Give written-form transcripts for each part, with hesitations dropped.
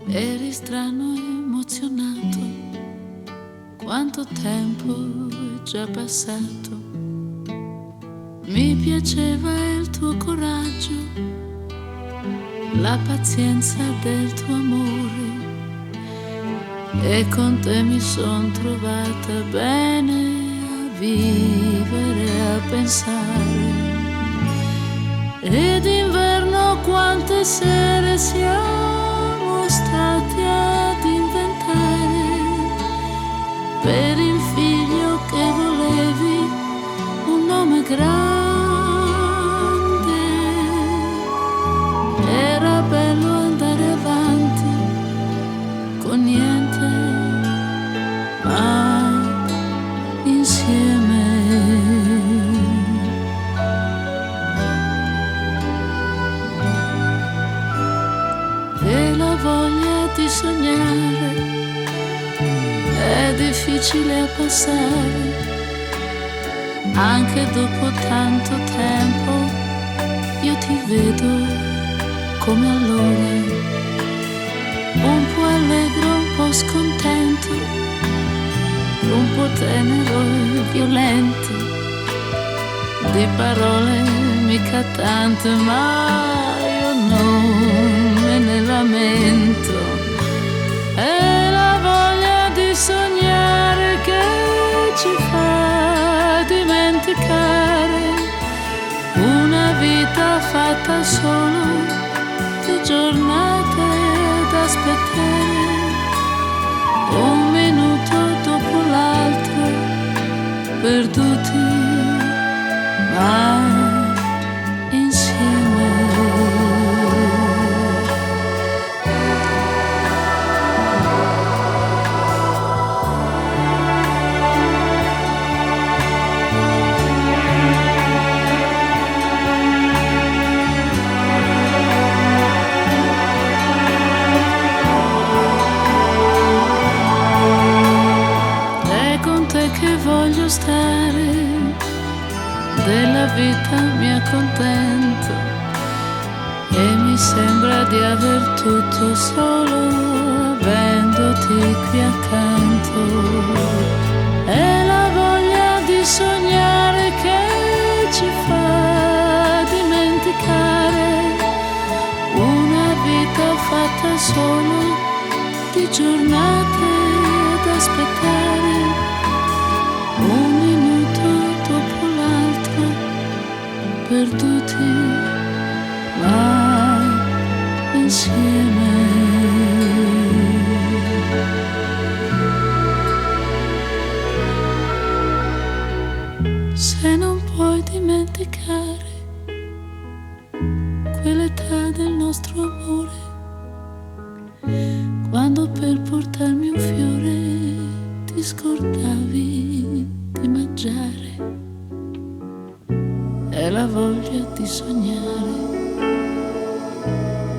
Eri strano e emozionato, quanto tempo è già passato. Mi piaceva il tuo coraggio, la pazienza del tuo amore, e con te mi son trovata bene a vivere, a pensare. Ed d'inverno quante sere siamo stati ad inventare per il figlio che volevi un nome grande. Era bello andare avanti con niente, ma insieme. E la voglia di sognare è difficile a passare, anche dopo tanto tempo io ti vedo come allora, un po' allegro, un po' scontento, un po' tenero e violento, di parole mica tante, ma io non me ne lamento. È la voglia di sognare che ci fa dimenticare una vita fatta solo di giornate ad aspettare un minuto dopo l'altro, perduti ma insieme. Che voglio stare, della vita mi accontento e mi sembra di aver tutto solo avendoti qui accanto. È la voglia di sognare che ci fa dimenticare una vita fatta solo di giornate ad aspettare un minuto dopo l'altro, perduti ma insieme. Se non puoi dimenticare quell'età del nostro amore, quando per portarmi un fiore ti scordavi di mangiare. È la voglia di sognare,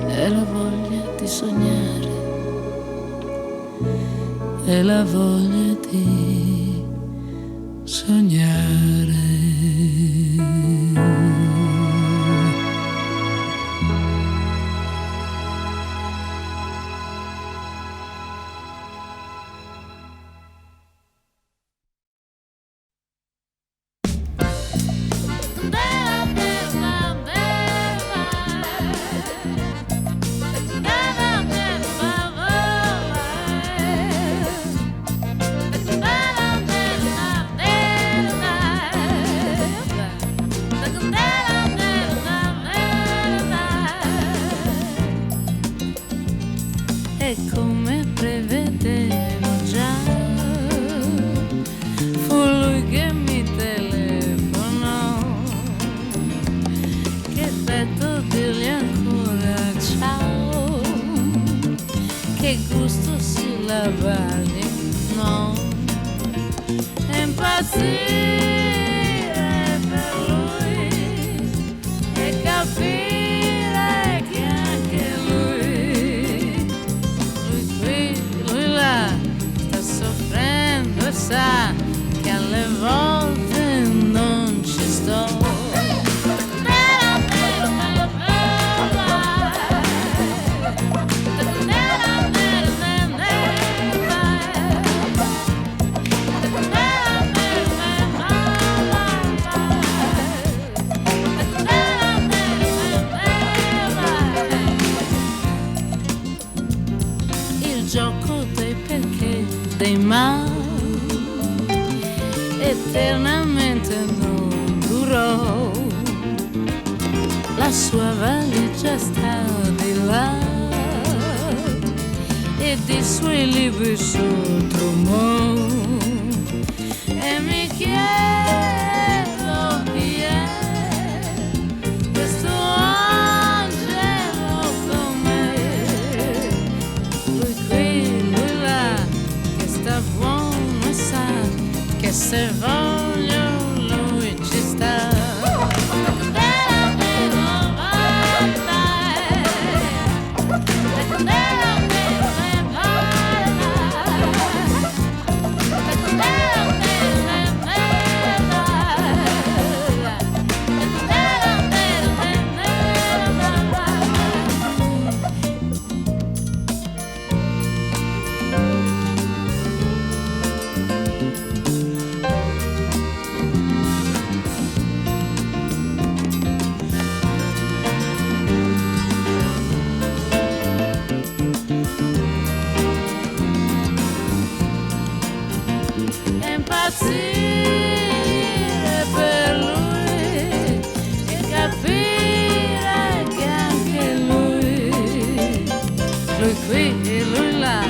è la voglia di sognare, è la voglia di sognare. E come prevedevo già, fu lui che mi telefonò. Che effetto dirgli ancora ciao, che gusto si lavargli, no, e impazzire per lui e capire che anche sta soffrendo e sa che alle volte non ci sto. gioco dei perché, dei ma, eternamente non durò. La sua valigia sta di là ed i suoi libri sul trombone, e mi chiedo chi è questo angelo con me, lui qui, lui là, che sta buono e sa che se voglio lui ci sta. Impazzire per lui e capire che anche lui qui e lui là,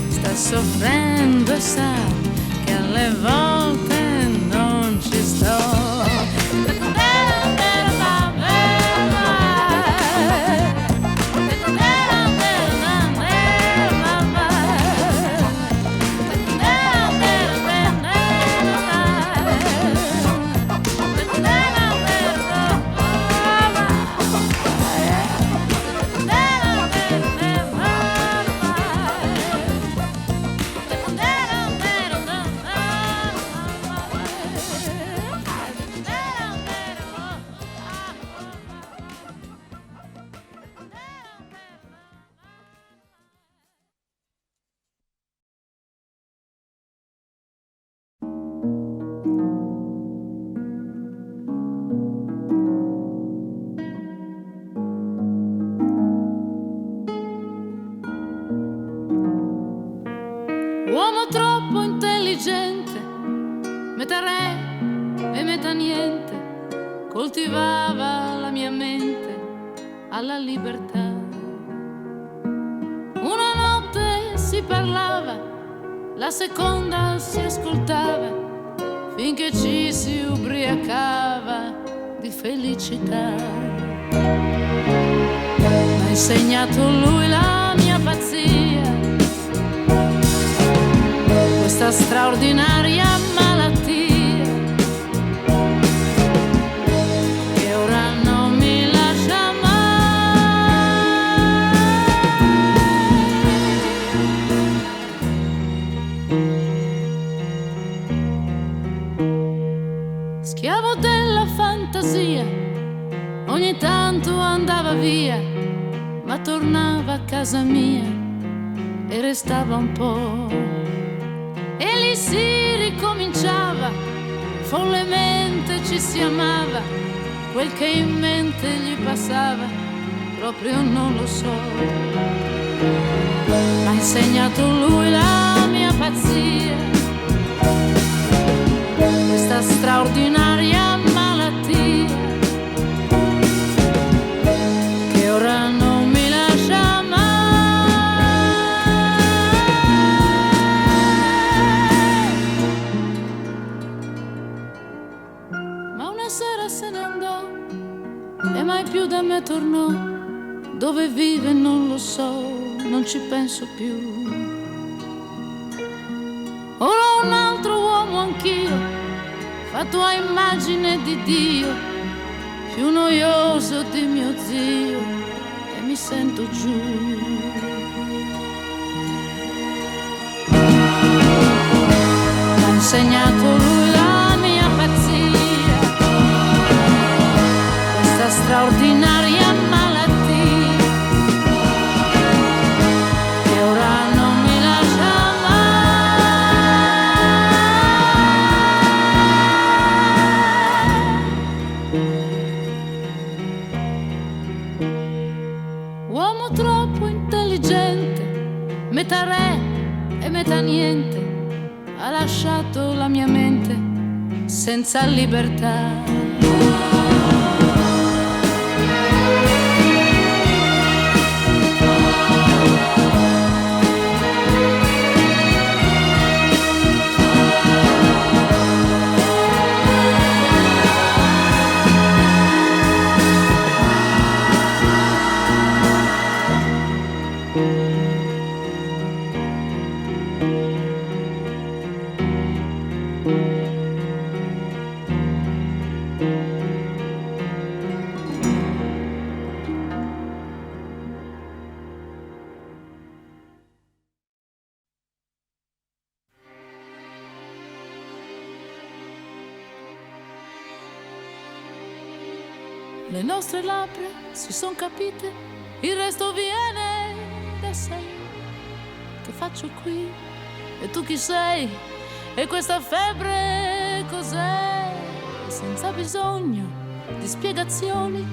sta soffrendo e sa che alle volte non ci sto. Uomo troppo intelligente, metà re e metà niente, coltivava la mia mente alla libertà. Una notte si parlava, la seconda si ascoltava, finché ci si ubriacava di felicità. M'ha insegnato lui la mia pazzia, questa straordinaria malattia che ora non mi lascia mai. Schiavo della fantasia, ogni tanto andava via, ma tornava a casa mia e restava un po'. E lì si ricominciava, follemente ci si amava, quel che in mente gli passava, proprio non lo so. M'ha insegnato lui la mia pazzia, questa straordinaria malattia che ora non mi lascia mai. Sera se ne andò e mai più da me tornò. Dove vive non lo so, non ci penso più. Ora ho un altro uomo anch'io, fatto a immagine di Dio, più noioso di mio zio, e mi sento giù. M'ha insegnato lui la mia pazzia, straordinaria malattia che ora non mi lascia mai. Uomo troppo intelligente, metà re e metà niente, ha lasciato la mia mente senza libertà. Le nostre labbra si son capite, il resto viene da sé. Che faccio qui? E tu chi sei? E questa febbre cos'è? Senza bisogno di spiegazioni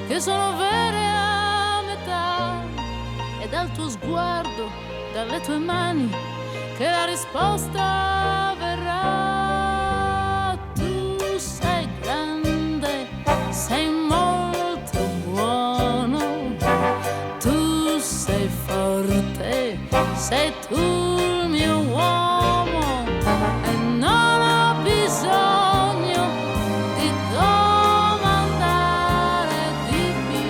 che sono vere a metà. E dal tuo sguardo, dalle tue mani, che la risposta verrà. Tu sei grande, sei molto buono, tu sei forte, sei tu il mio uomo e non ho bisogno di domandare di più.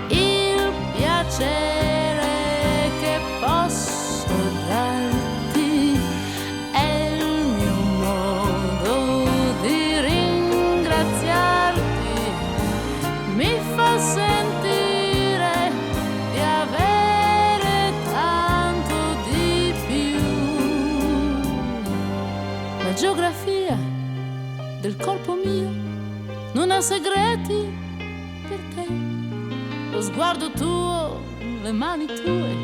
Il piacere che posso darti è il mio modo di ringraziarti, mi fa sentire di avere tanto di più. La geografia del corpo mio non ha segreti per te. Lo sguardo tuo, le mani tue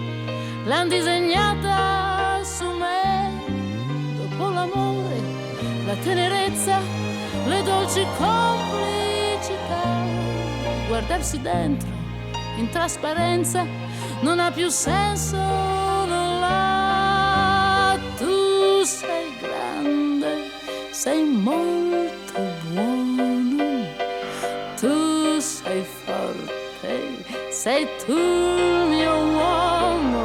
l'han disegnata su me. Dopo l'amore, la tenerezza, le dolci complicità. Guardarsi dentro in trasparenza non ha più senso, non l'ha. Tu sei grande, sei molto buono, tu sei forte, sei tu il mio uomo.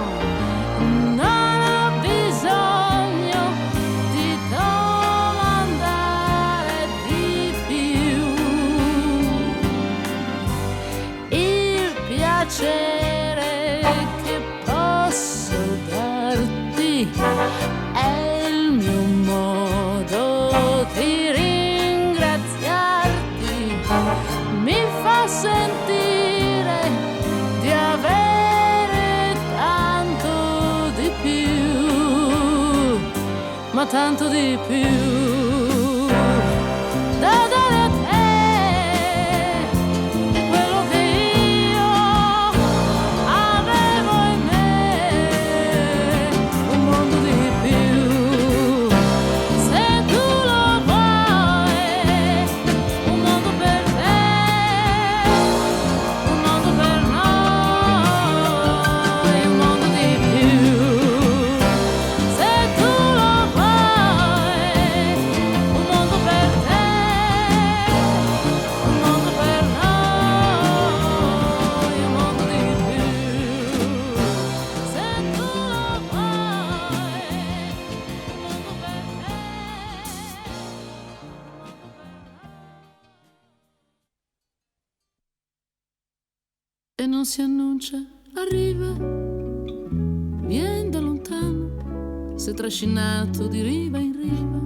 Non ho bisogno di domandare di più. Il piacere che posso darti è il mio modo di ringraziarti, mi fa sentire di avere tanto di più, ma tanto di più da dare a te. Quello che io avevo in me, un mondo di più. Se tu lo vuoi, un mondo per te, un mondo per noi, un mondo di più. Se tu lo vuoi, un mondo per te, un mondo per noi, un mondo di più. Se tu lo vuoi, un mondo per te. E non si annuncia, arriva, vien da lontano, si è trascinato di riva in riva,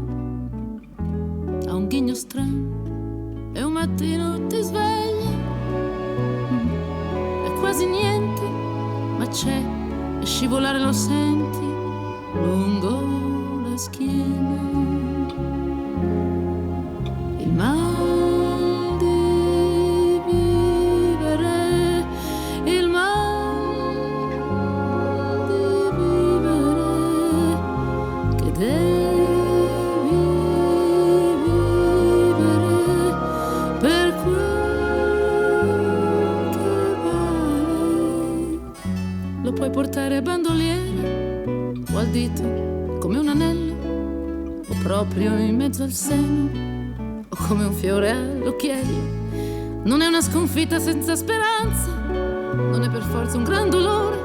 ha un ghigno strano e un mattino ti sveglia, è quasi niente, ma c'è, e scivolare lo senti lungo la schiena. Il mal di vivere, il mal di vivere, che devi vivere per quel che vale. lo puoi portare a bandoliera o al dito come un anello, o proprio in mezzo al seno, o come un fiore all'occhiello. Non è una sconfitta senza speranza, non è per forza un gran dolore,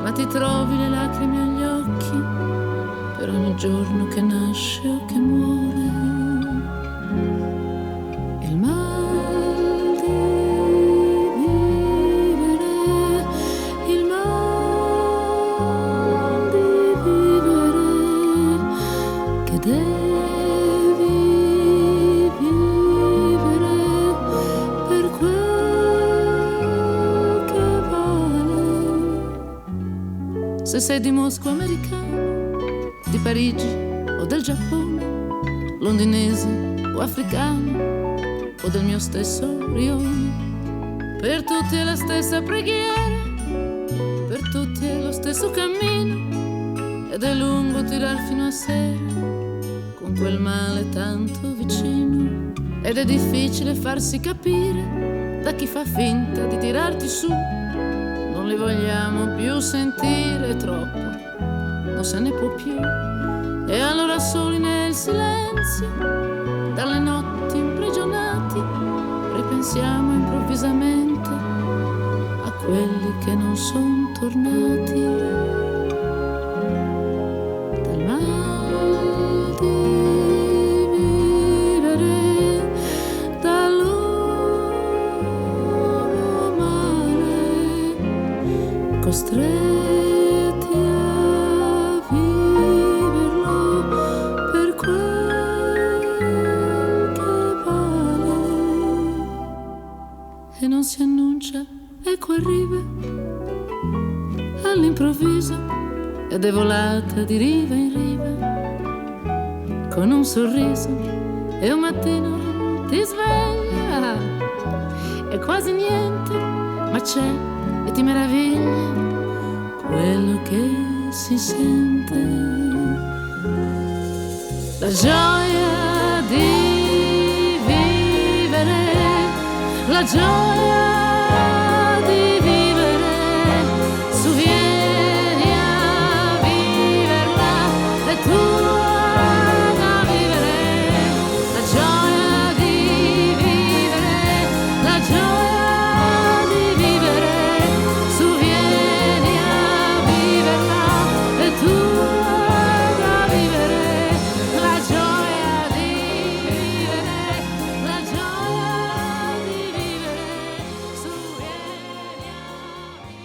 ma ti trovi le lacrime agli occhi per ogni giorno che nasce o che muore. Il mal di vivere, il mal di vivere, che devi vivere per quel che vale. Se sei di Mosca americano, di Parigi o del Giappone, londinese o africano, o del mio stesso rione, per tutti è la stessa preghiera, per tutti è lo stesso cammino, ed è lungo tirar fino a sera con quel male tanto vicino, ed è difficile farsi capire da chi fa finta di tirarti su. Non li vogliamo più sentire troppo, non se ne può più, e allora soli nel silenzio, dalle notti imprigionati, ripensiamo improvvisamente a quelli che non son tornati. Del mal di vivere, dal loro male, costretti a viverlo per quel che vale. E non si annuncia, ecco arriva all'improvviso, ed è volata di riva in riva con un sorriso, e un mattino ti sveglia, è quasi niente, ma c'è e ti meraviglia quello che si sente, la gioia di vivere, la gioia di vivere. Su, vieni a viverla, è tua da vivere, la gioia di vivere, la gioia di vivere. Su, vieni a viverla, è tua da vivere, la gioia di vivere, la gioia di vivere. Su, vieni a viverla.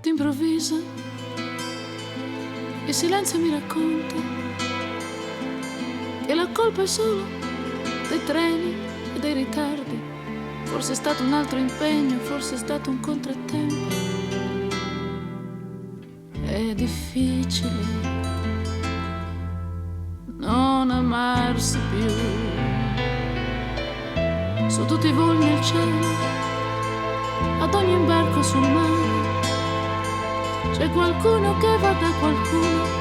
D'improvviso il silenzio mi racconta che la colpa è solo dei treni e dei ritardi. Forse è stato un altro impegno, forse è stato un contrattempo. È difficile non amarsi più. Su tutti i voli nel cielo, ad ogni imbarco sul mare, c'è qualcuno che va da qualcuno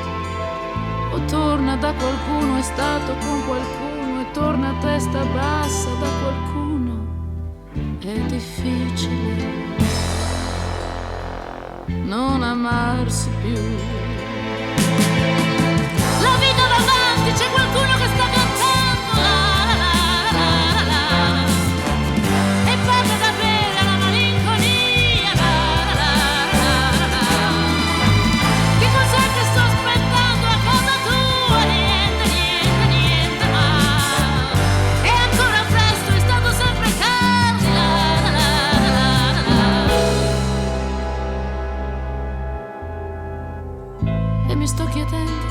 o torna da qualcuno, è stato con qualcuno e torna a testa bassa da qualcuno. È difficile non amarsi più. La vita va avanti, c'è qualcuno che sta cantando la la la la la la, e porta da bere la malinconia la la la la la. Che cos'è che sto aspettando a casa tua? Niente, niente, niente, ma è ancora presto, è stato sempre tardi la la la la la la. E mi sto chiedendo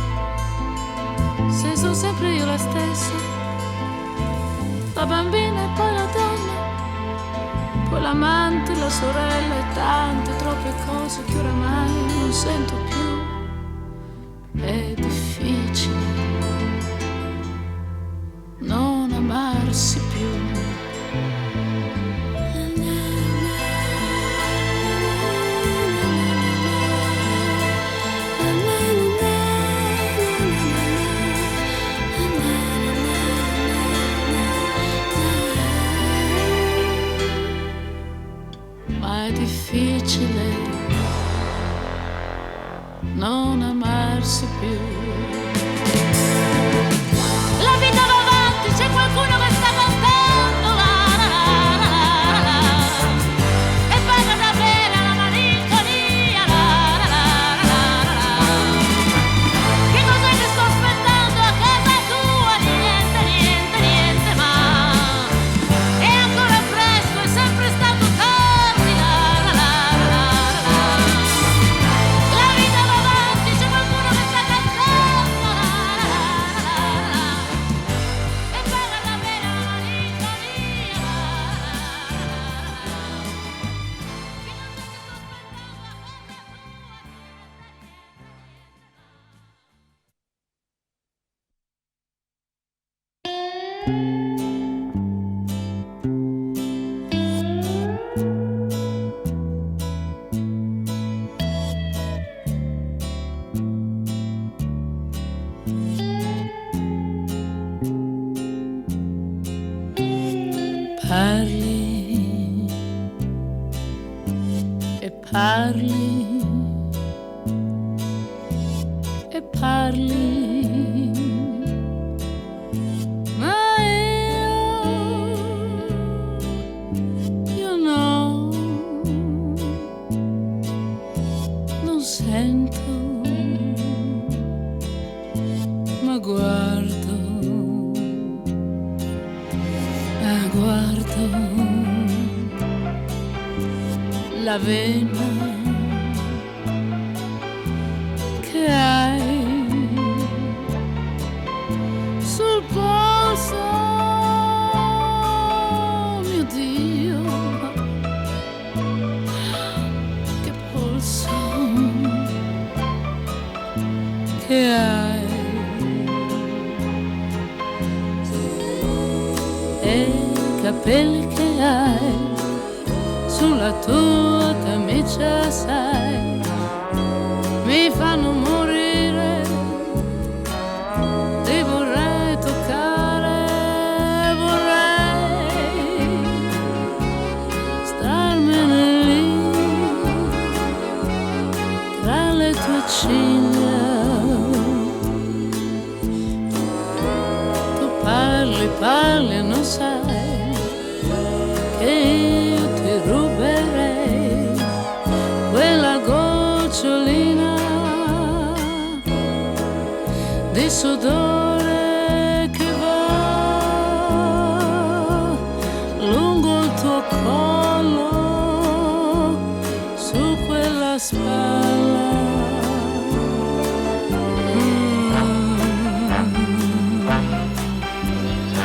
se sono sempre io la stessa, la bambina e poi la donna, poi l'amante, la sorella e tante, troppe cose che oramai non sento più. È difficile non amarsi più. difficile non amarsi più. La vita va avanti, c'è qualcuno che sta cantando la la la la la e paga da bere la malinconia la la la la la. Che cos'è che sto aspettando a casa tua? Niente, niente, niente, ma è ancora presto, è sempre stato tardi la la la la la. La vita va avanti, c'è qualcuno che sta cantando la la la la e paga da bere la malinconia la la la la. Che cos'è che sto aspettando a parli e parli e parli, ma io no, non sento, ma guardo, guardo la vena che hai sul polso, mio Dio, che polso che hai. E i capelli che hai sulla tua camicia, sai, mi fanno morire, ti vorrei toccare, vorrei starmene lì tra le tue ciglia. Tu parli, parli e non sai che io ti ruberei quella gocciolina di sudore che va lungo il tuo collo, su quella spalla.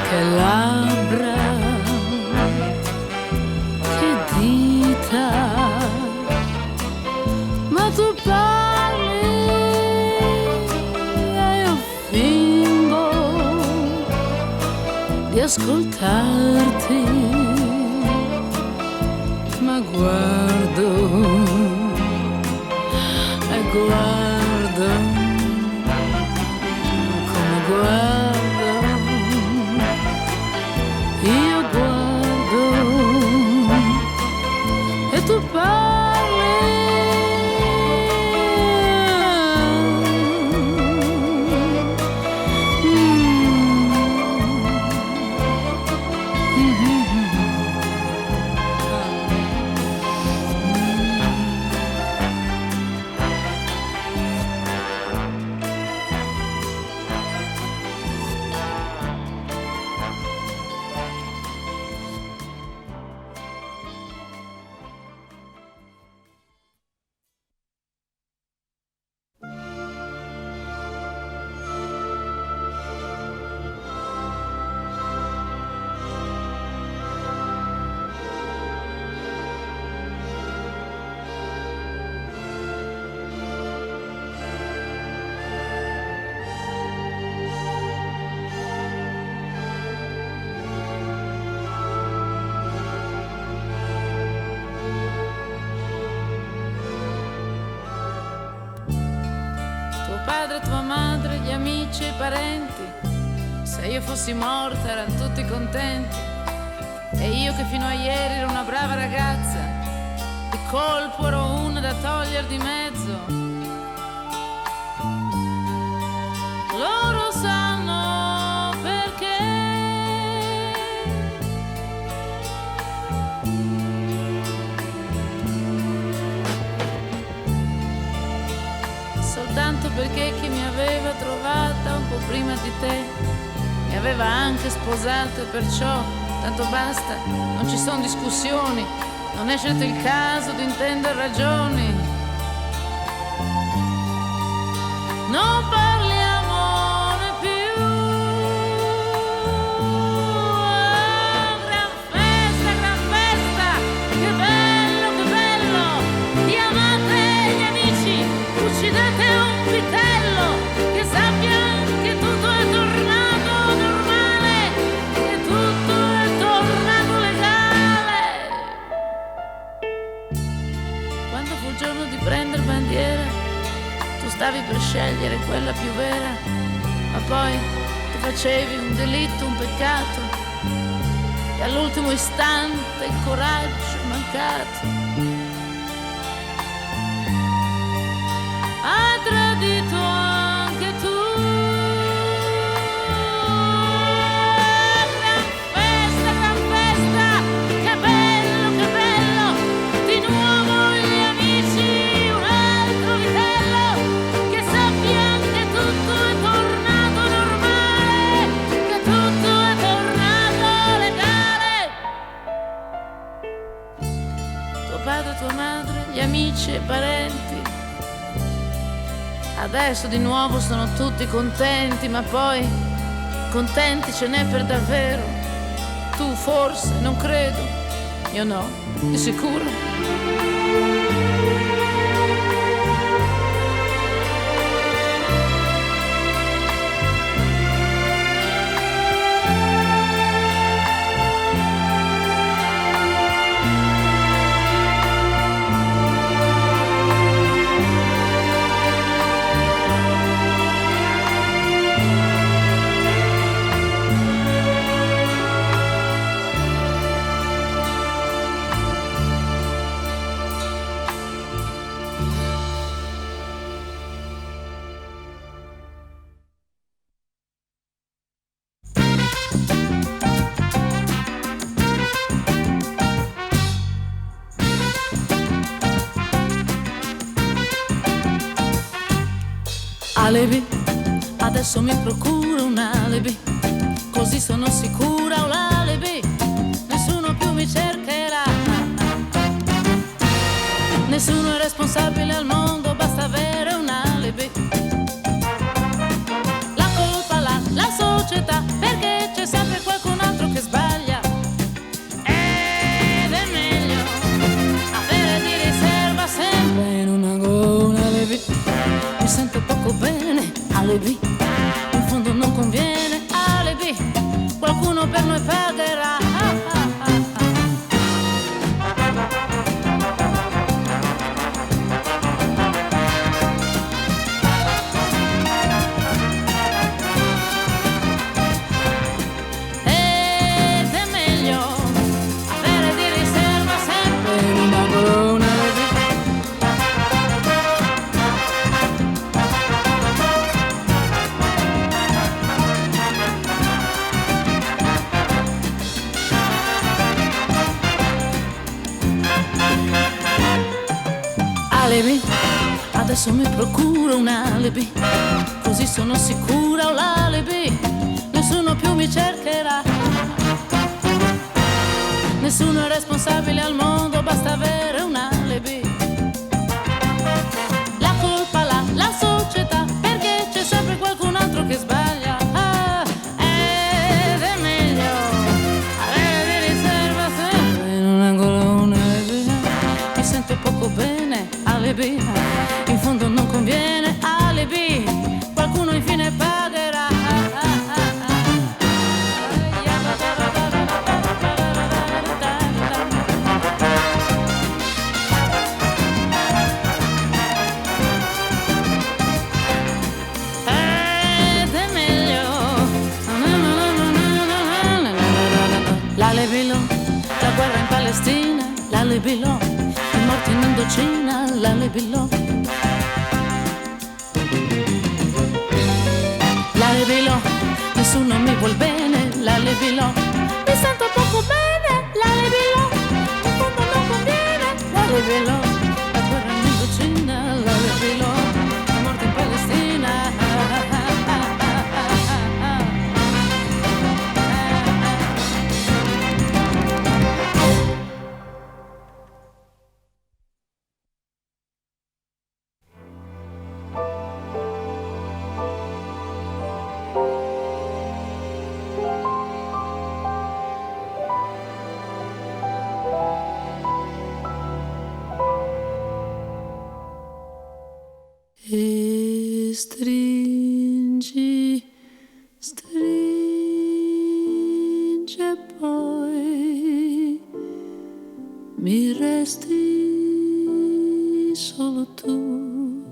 Che labbra, che dita, ma tu parli e io fingo di ascoltarti, ma guardo e guardo come guardo, io guardo e tu parli. Padre, tua madre, gli amici e i parenti, se io fossi morta erano tutti contenti, e io che fino a ieri ero una brava ragazza, di colpo ero una da togliere di mezzo. Loro sanno perché. Soltanto perché chi mi aveva trovata un po' prima di te mi aveva anche sposato, e perciò tanto basta, non ci sono discussioni, non è certo il caso di intendere ragioni. Non parliamone più. Gran festa, che bello, chiamate gli amici, uccidete un vitello, che sappiano che tutto è tornato normale, che tutto è tornato legale. Quando fu il giorno di prendere bandiera, tu stavi per scegliere quella più vera, ma poi tu facevi un delitto, un peccato, e all'ultimo istante il coraggio è mancato. Hai tradito anche tu. Gran festa, che bello, di nuovo gli amici, un altro vitello, che sappia che tutto è tornato normale, che tutto è tornato legale. Tuo padre, tua madre, gli amici e parenti adesso di nuovo sono tutti contenti, ma poi contenti ce n'è per davvero. Tu forse, non credo, io no, di sicuro. Alibi, adesso mi procuro un alibi, così sono sicura, ho l'alibi, nessuno più mi cercherà, nessuno è responsabile al mondo, basta avere un alibi. La colpa la società, perché c'è sempre qualcun altro che sbaglia, ed è meglio avere di riserva sempre in un angolo un alibi. Mi sento poco bene, alibi, in fondo non conviene, alibi, qualcuno per noi pagherà. Ed è meglio avere di riserva sempre in un angolo un alibi. Alibi, adesso mi procuro un alibi, così sono sicura, ho l'alibi, nessuno più mi cercherà, nessuno è responsabile al mondo, basta avere un alibi. La colpa la società, perché c'è sempre qualcun altro che sbaglia, ed è meglio avere di riserva sempre in un angolo un alibi. Mi sento poco bene, alibi, in fondo non conviene, alibi, qualcuno infine pagherà. Ed è meglio l'alibi, la guerra in Palestina, l'alibi, i morti in vicina, la levilò. La levilò, nessuno mi vuol bene, la levilò. Mi sento poco bene, la levilò. In fondo non conviene, la levilò. La guerra in Indocina, la levilò. La morte in Palestina. E stringi, stringe poi, mi resti solo tu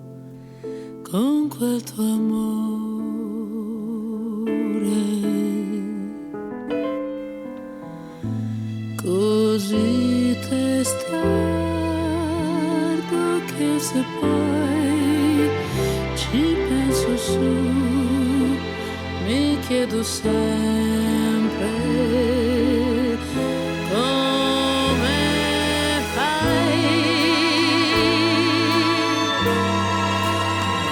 con quel tuo amore, così testardo che se poi ci penso su, mi chiedo sempre come fai,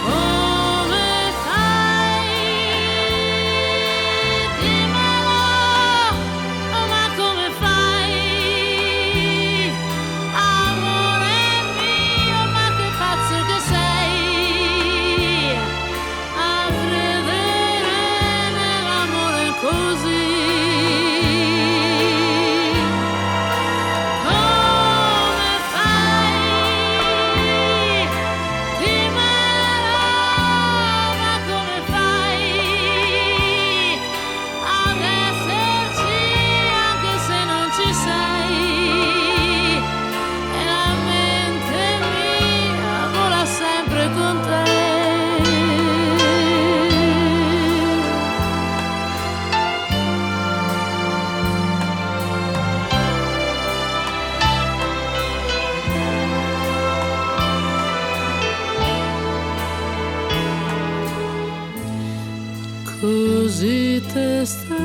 come fai, dimmelo, ma come fai, amore mio, ma che pazzo che sei. Così come fai, dimmelo, ma come fai ad esserci anche se non ci sei, e la mente mia vola sempre con te. Così testardo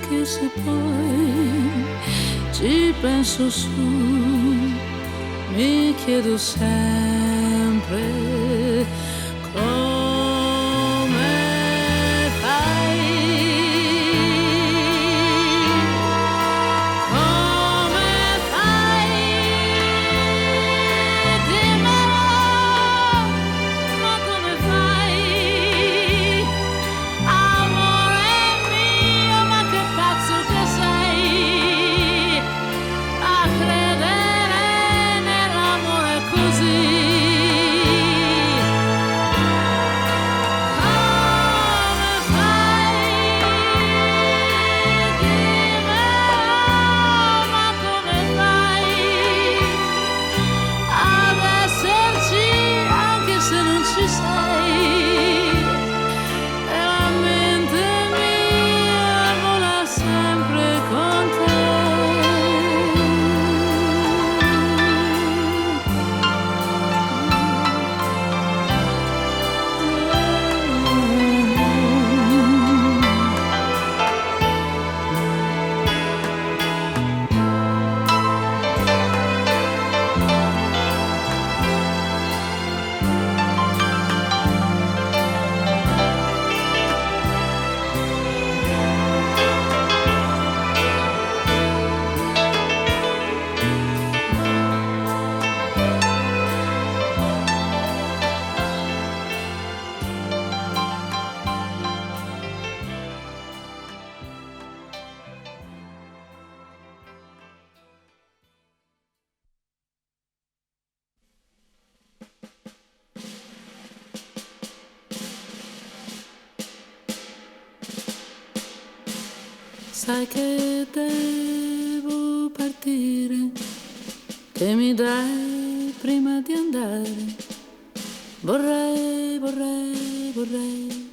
che se poi ci penso su, mi chiedo sempre come fai, come fai, dimmelo, ma come fai, amore mio, ma che pazzo che sei a credere nell'amore così. Come fai, dimmelo, ma come fai ad esserci anche se non ci sei, e la mente mia vola sempre con te. Sai che devo partire, che mi dai prima di andare. Vorrei, vorrei, vorrei,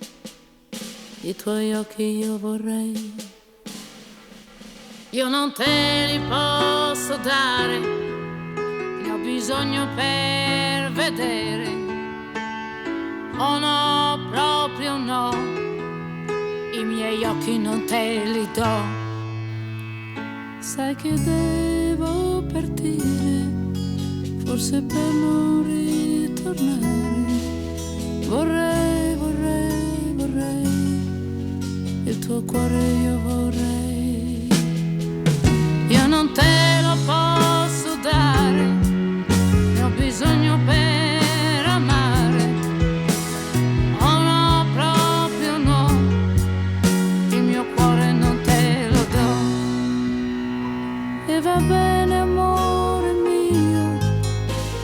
i tuoi occhi io vorrei. Io non te li posso dare, bisogno per vedere. Oh no, proprio no, i miei occhi non te li do. Sai che devo partire, forse per non ritornare. Vorrei, vorrei, vorrei, il tuo cuore io vorrei. Io non te lo posso dare, ne ho bisogno per amare. Oh no, proprio no, il mio cuore non te lo do. E va bene amore mio,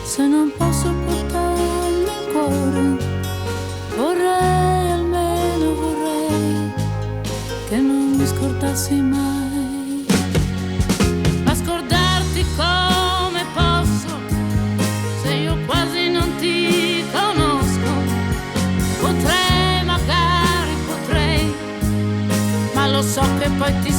se non posso portarmi il cuore, vorrei, almeno vorrei, che non mi scordassi mai. Ma scordarti come posso, se io quasi non ti conosco. Potrei, magari potrei, ma lo so che poi ti